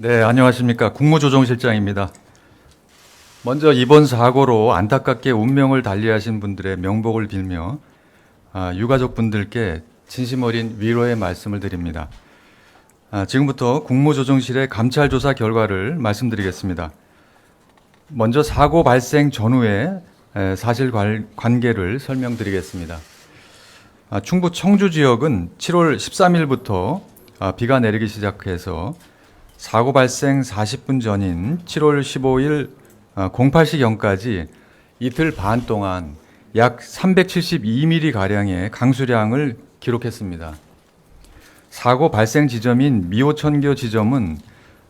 네, 안녕하십니까. 국무조정실장입니다. 먼저 이번 사고로 안타깝게 운명을 달리하신 분들의 명복을 빌며 유가족분들께 진심 어린 위로의 말씀을 드립니다. 지금부터 국무조정실의 감찰조사 결과를 말씀드리겠습니다. 먼저 사고 발생 전후의 사실관계를 설명드리겠습니다. 충북 청주 지역은 7월 13일부터 비가 내리기 시작해서 사고 발생 40분 전인 7월 15일 08시경까지 이틀 반 동안 약 372mm가량의 강수량을 기록했습니다. 사고 발생 지점인 미호천교 지점은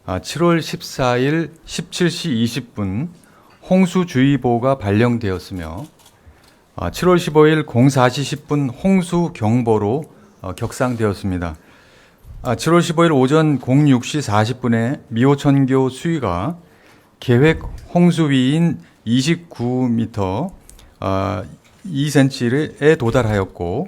7월 14일 17시 20분 홍수주의보가 발령되었으며 7월 15일 04시 10분 홍수경보로 격상되었습니다. 7월 15일 오전 06시 40분에 미호천교 수위가 계획 홍수위인 29m 2cm에 도달하였고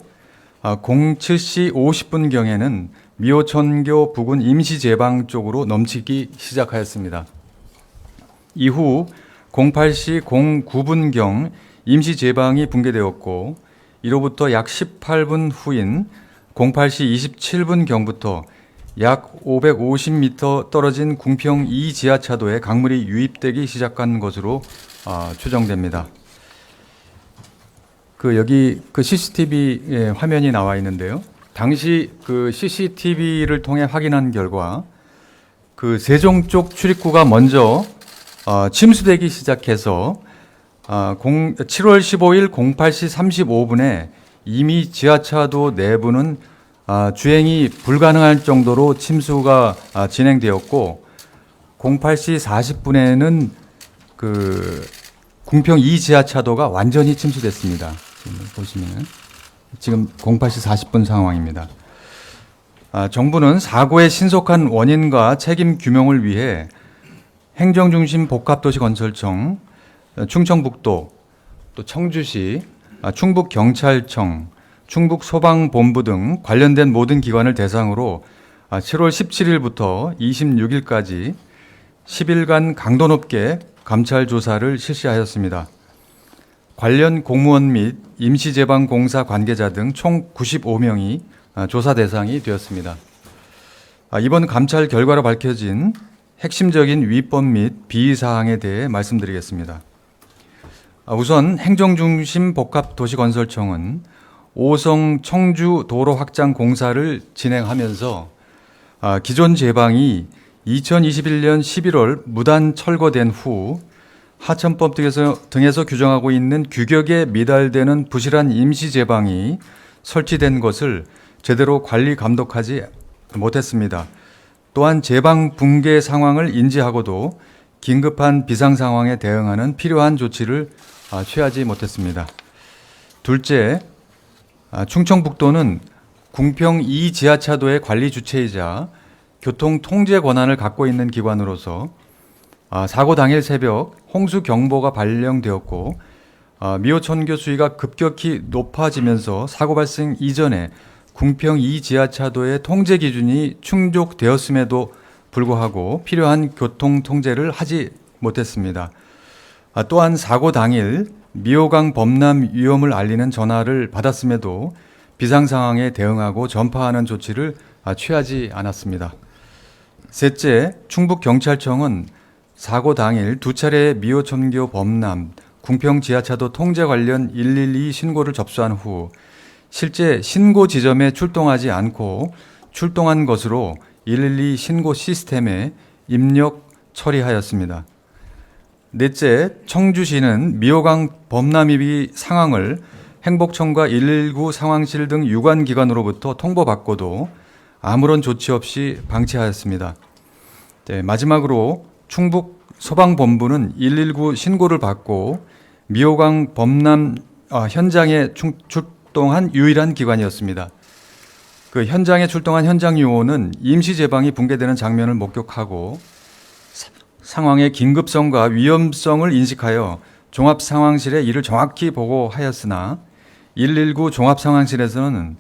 07시 50분경에는 미호천교 부근 임시제방 쪽으로 넘치기 시작하였습니다. 이후 08시 09분경 임시제방이 붕괴되었고 이로부터 약 18분 후인 08시 27분경부터 약 550m 떨어진 궁평 2 지하차도에 강물이 유입되기 시작한 것으로 추정됩니다. 여기 CCTV 화면이 나와 있는데요. 당시 CCTV를 통해 확인한 결과 세종 쪽 출입구가 먼저 침수되기 시작해서 7월 15일 08시 35분에 이미 지하차도 내부는 주행이 불가능할 정도로 침수가 진행되었고 08시 40분에는 궁평 2 지하차도가 완전히 침수됐습니다. 보시면 지금 08시 40분 상황입니다. 정부는 사고의 신속한 원인과 책임 규명을 위해 행정중심 복합도시건설청, 충청북도, 또 청주시, 충북경찰청, 충북소방본부 등 관련된 모든 기관을 대상으로 7월 17일부터 26일까지 10일간 강도 높게 감찰 조사를 실시하였습니다. 관련 공무원 및 임시제방공사 관계자 등 총 95명이 조사 대상이 되었습니다. 이번 감찰 결과로 밝혀진 핵심적인 위법 및 비의사항에 대해 말씀드리겠습니다. 우선 행정중심 복합도시건설청은 5성 청주 도로 확장 공사를 진행하면서 기존 제방이 2021년 11월 무단 철거된 후 하천법 등에서 규정하고 있는 규격에 미달되는 부실한 임시 제방이 설치된 것을 제대로 관리 감독하지 못했습니다. 또한 제방 붕괴 상황을 인지하고도 긴급한 비상 상황에 대응하는 필요한 조치를 취하지 못했습니다. 둘째, 충청북도는 궁평 2 지하차도의 관리 주체이자 교통 통제 권한을 갖고 있는 기관으로서 사고 당일 새벽 홍수 경보가 발령되었고 미호천교 수위가 급격히 높아지면서 사고 발생 이전에 궁평 2 지하차도의 통제 기준이 충족되었음에도 불구하고 필요한 교통 통제를 하지 못했습니다. 또한 사고 당일 미호강 범람 위험을 알리는 전화를 받았음에도 비상 상황에 대응하고 전파하는 조치를 취하지 않았습니다. 셋째, 충북경찰청은 사고 당일 두 차례 미호천교 범람, 궁평 지하차도 통제 관련 112 신고를 접수한 후 실제 신고 지점에 출동하지 않고 출동한 것으로 112 신고 시스템에 입력 처리하였습니다. 넷째, 청주시는 미호강 범람입 상황을 행복청과 119 상황실 등 유관기관으로부터 통보받고도 아무런 조치 없이 방치하였습니다. 마지막으로 충북 소방본부는 119 신고를 받고 미호강 범람 현장에 출동한 유일한 기관이었습니다. 현장에 출동한 현장 요원은 임시 제방이 붕괴되는 장면을 목격하고 상황의 긴급성과 위험성을 인식하여 종합상황실에 이를 정확히 보고하였으나 119 종합상황실에서는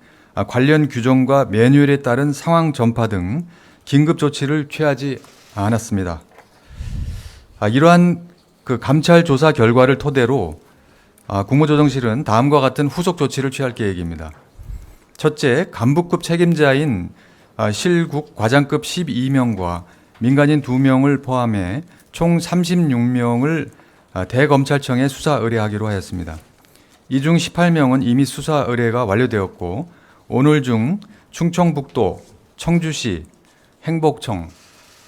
관련 규정과 매뉴얼에 따른 상황 전파 등 긴급 조치를 취하지 않았습니다. 이러한 그 감찰 조사 결과를 토대로 국무조정실은 다음과 같은 후속 조치를 취할 계획입니다. 첫째, 간부급 책임자인 실국 과장급 12명과 민간인 2명을 포함해 총 36명을 대검찰청에 수사 의뢰하기로 하였습니다. 이 중 18명은 이미 수사 의뢰가 완료되었고 오늘 중 충청북도, 청주시, 행복청,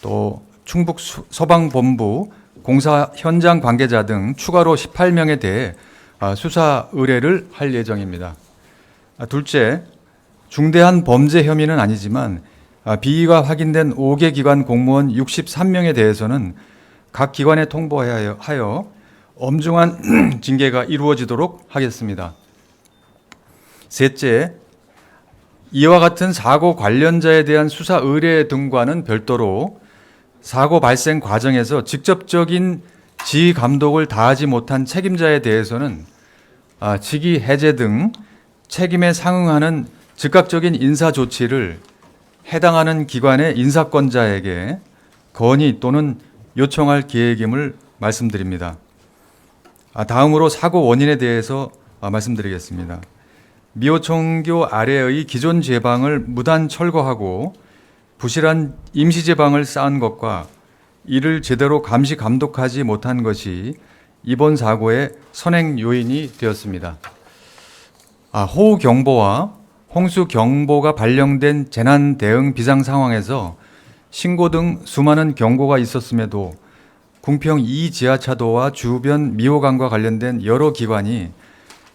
또 충북 소방본부, 공사 현장 관계자 등 추가로 18명에 대해 수사 의뢰를 할 예정입니다. 둘째, 중대한 범죄 혐의는 아니지만 비위가 확인된 5개 기관 공무원 63명에 대해서는 각 기관에 통보하여 엄중한 징계가 이루어지도록 하겠습니다. 셋째, 이와 같은 사고 관련자에 대한 수사 의뢰 등과는 별도로 사고 발생 과정에서 직접적인 지휘 감독을 다하지 못한 책임자에 대해서는 직위 해제 등 책임에 상응하는 즉각적인 인사 조치를 해당하는 기관의 인사권자에게 건의 또는 요청할 계획임을 말씀드립니다. 다음으로 사고 원인에 대해서 말씀드리겠습니다. 미호청교 아래의 기존 제방을 무단 철거하고 부실한 임시 제방을 쌓은 것과 이를 제대로 감시 감독하지 못한 것이 이번 사고의 선행 요인이 되었습니다. 호우 경보와 홍수 경보가 발령된 재난 대응 비상 상황에서 신고 등 수많은 경고가 있었음에도 궁평 2 지하차도와 주변 미호강과 관련된 여러 기관이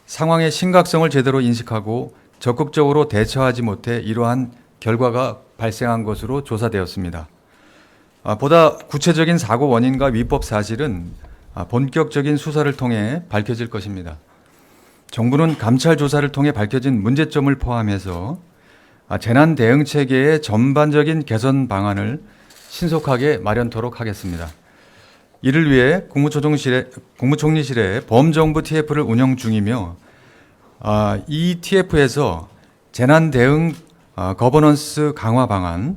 상황의 심각성을 제대로 인식하고 적극적으로 대처하지 못해 이러한 결과가 발생한 것으로 조사되었습니다. 보다 구체적인 사고 원인과 위법 사실은 본격적인 수사를 통해 밝혀질 것입니다. 정부는 감찰 조사를 통해 밝혀진 문제점을 포함해서 재난 대응 체계의 전반적인 개선 방안을 신속하게 마련토록 하겠습니다. 이를 위해 국무총리실에 범정부 TF를 운영 중이며 이 TF에서 재난 대응 거버넌스 강화 방안,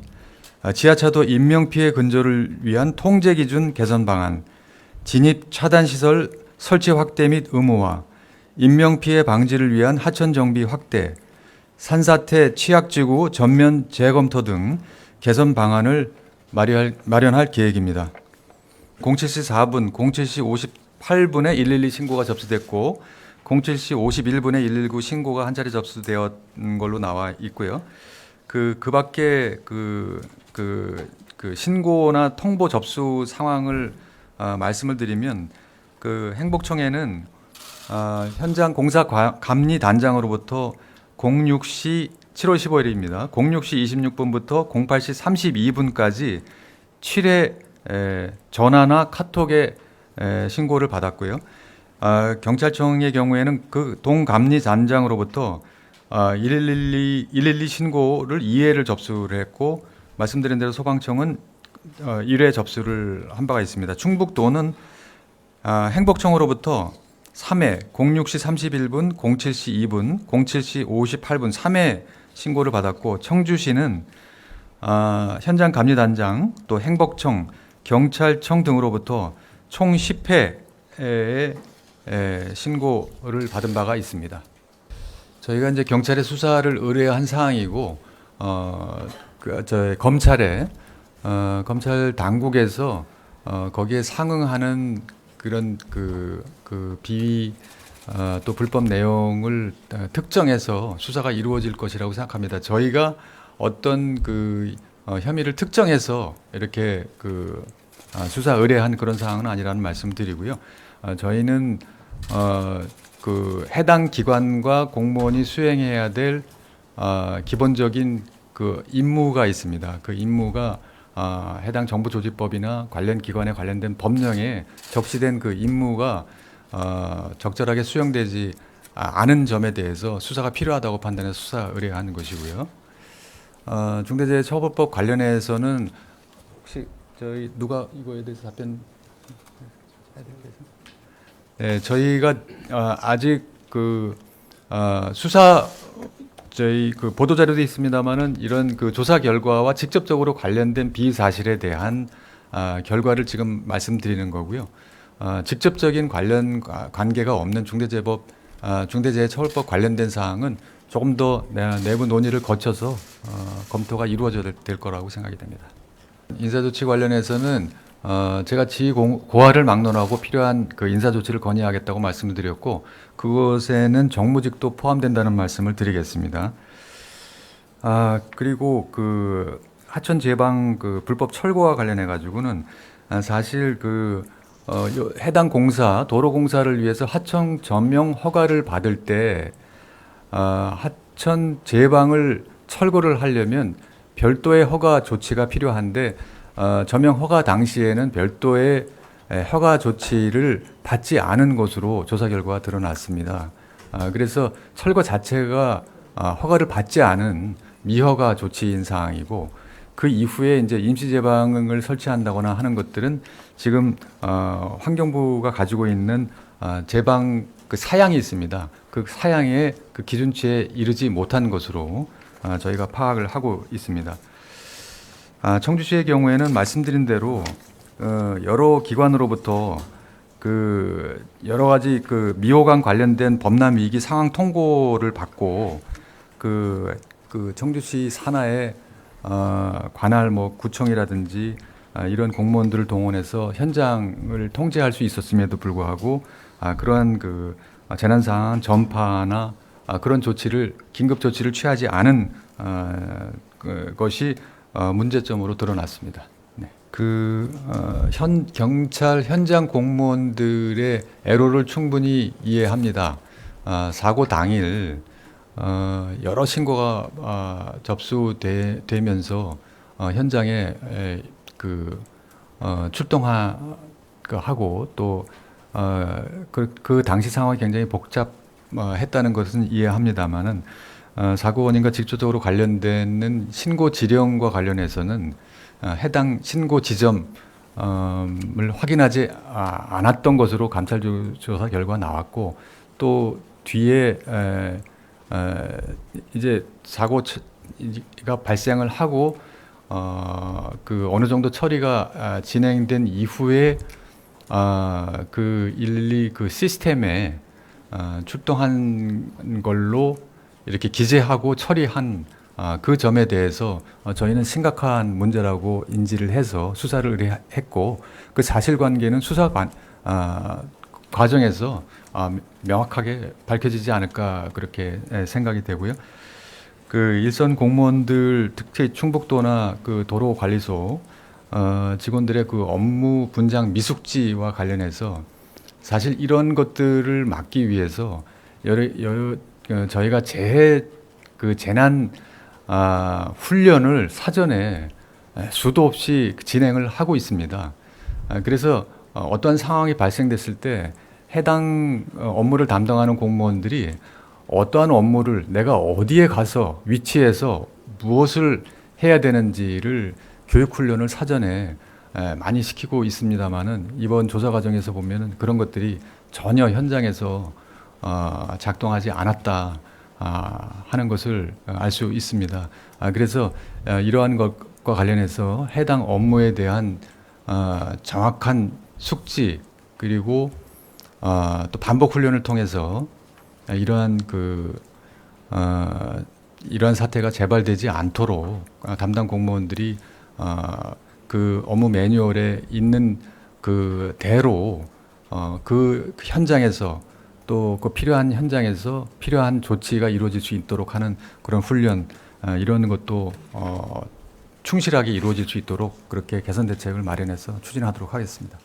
지하차도 인명피해 근절을 위한 통제 기준 개선 방안, 진입 차단 시설 설치 확대 및 의무화, 인명피해 방지를 위한 하천 정비 확대, 산사태 취약지구 전면 재검토 등 개선 방안을 마련할 계획입니다. 07시 4분, 07시 58분에 112 신고가 접수됐고 07시 51분에 119 신고가 한 차례 접수되었는 걸로 나와 있고요. 그 밖에 그 신고나 통보 접수 상황을 말씀을 드리면 그 행복청에는 현장 공사 감리 단장으로부터 06시 7월 15일입니다. 06시 26분부터 08시 32분까지 7회 전화나 카톡에 신고를 받았고요. 경찰청의 경우에는 그 동감리 단장으로부터 112 신고를 2회를 접수를 했고 말씀드린 대로 소방청은 1회 접수를 한 바가 있습니다. 충북도는 행복청으로부터 3회 06시 31분, 07시 2분, 07시 58분 3회 신고를 받았고 청주시는 현장 감리단장 또 행복청, 경찰청 등으로부터 총 10회의 신고를 받은 바가 있습니다. 저희가 이제 경찰의 수사를 의뢰한 사항이고 저희 검찰에 검찰 당국에서 거기에 상응하는 그런 그 비위 또 불법 내용을 특정해서 수사가 이루어질 것이라고 생각합니다. 저희가 어떤 그 혐의를 특정해서 이렇게 수사 의뢰한 그런 사항은 아니라는 말씀드리고요. 저희는 그 해당 기관과 공무원이 수행해야 될 기본적인 그 임무가 있습니다. 그 임무가 해당 정부조직법이나 관련 기관에 관련된 법령에 적시된 그 임무가 적절하게 수행되지 않은 점에 대해서 수사가 필요하다고 판단해서 수사 의뢰하는 것이고요. 중대재해처벌법 관련해서는 혹시 저희 누가 이거에 대해서 답변 해야 되겠어요? 네, 저희가 아직 수사 저희 보도 자료도 있습니다만은 이런 조사 결과와 직접적으로 관련된 비사실에 대한 결과를 지금 말씀드리는 거고요. 직접적인 관계가 없는 중대재해처벌법 관련된 사항은 조금 더 내부 논의를 거쳐서 검토가 이루어져야 될 거라고 생각이 됩니다. 인사조치 관련해서는 제가 지휘 고하를 막론하고 필요한 그 인사조치를 건의하겠다고 말씀을 드렸고, 그것에는 정무직도 포함된다는 말씀을 드리겠습니다. 그리고 그 하천 제방 그 불법 철거와 관련해 가지고는 사실 해당 공사, 도로공사를 위해서 하천 점용 허가를 받을 때 하천 제방을 철거를 하려면 별도의 허가 조치가 필요한데, 점용 허가 당시에는 별도의 허가 조치를 받지 않은 것으로 조사 결과가 드러났습니다. 그래서 철거 자체가 허가를 받지 않은 미허가 조치인 사항이고, 그 이후에 이제 임시 제방을 설치한다거나 하는 것들은 지금 환경부가 가지고 있는 제방 그 사양이 있습니다. 그 사양의 그 기준치에 이르지 못한 것으로 저희가 파악을 하고 있습니다. 청주시의 경우에는 말씀드린 대로 여러 기관으로부터 그 여러 가지 그 미호강 관련된 범람 위기 상황 통보를 받고 그 청주시 산하의 관할 구청이라든지 이런 공무원들을 동원해서 현장을 통제할 수 있었음에도 불구하고 그러한 그 재난 상황 전파나 그런 조치를 긴급 조치를 취하지 않은 것이 문제점으로 드러났습니다. 네. 경찰 현장 공무원들의 애로를 충분히 이해합니다. 사고 당일 여러 신고가 접수되면서 현장에 출동하고 또 그 당시 상황이 굉장히 복잡했다는 것은 이해합니다만은 사고 원인과 직접적으로 관련되는 신고 지령과 관련해서는 해당 신고 지점을 확인하지 않았던 것으로 감찰 조사 결과가 나왔고, 또 뒤에 이제 사고가 발생을 하고 어느 정도 처리가 진행된 이후에 일일이 그 시스템에 출동한 걸로 이렇게 기재하고 처리한 그 점에 대해서 저희는 심각한 문제라고 인지를 해서 수사를 의뢰했고, 그 사실관계는 수사 과정에서 명확하게 밝혀지지 않을까 그렇게 생각이 되고요. 그 일선 공무원들, 특히 충북도나 그 도로관리소 직원들의 그 업무 분장 미숙지와 관련해서 사실 이런 것들을 막기 위해서 저희가 재난 훈련을 사전에 수도 없이 진행을 하고 있습니다. 그래서 어떠한 상황이 발생됐을 때 해당 업무를 담당하는 공무원들이 어떠한 업무를 내가 어디에 가서 위치해서 무엇을 해야 되는지를 교육훈련을 사전에 많이 시키고 있습니다만은, 이번 조사 과정에서 보면은 그런 것들이 전혀 현장에서 작동하지 않았다 하는 것을 알 수 있습니다. 그래서 이러한 것과 관련해서 해당 업무에 대한 정확한 숙지, 그리고 또 반복 훈련을 통해서 이러한 사태가 재발되지 않도록 담당 공무원들이 그 업무 매뉴얼에 있는 그 대로 그 현장에서 또 그 필요한 현장에서 필요한 조치가 이루어질 수 있도록 하는 그런 훈련, 이런 것도 충실하게 이루어질 수 있도록 그렇게 개선 대책을 마련해서 추진하도록 하겠습니다.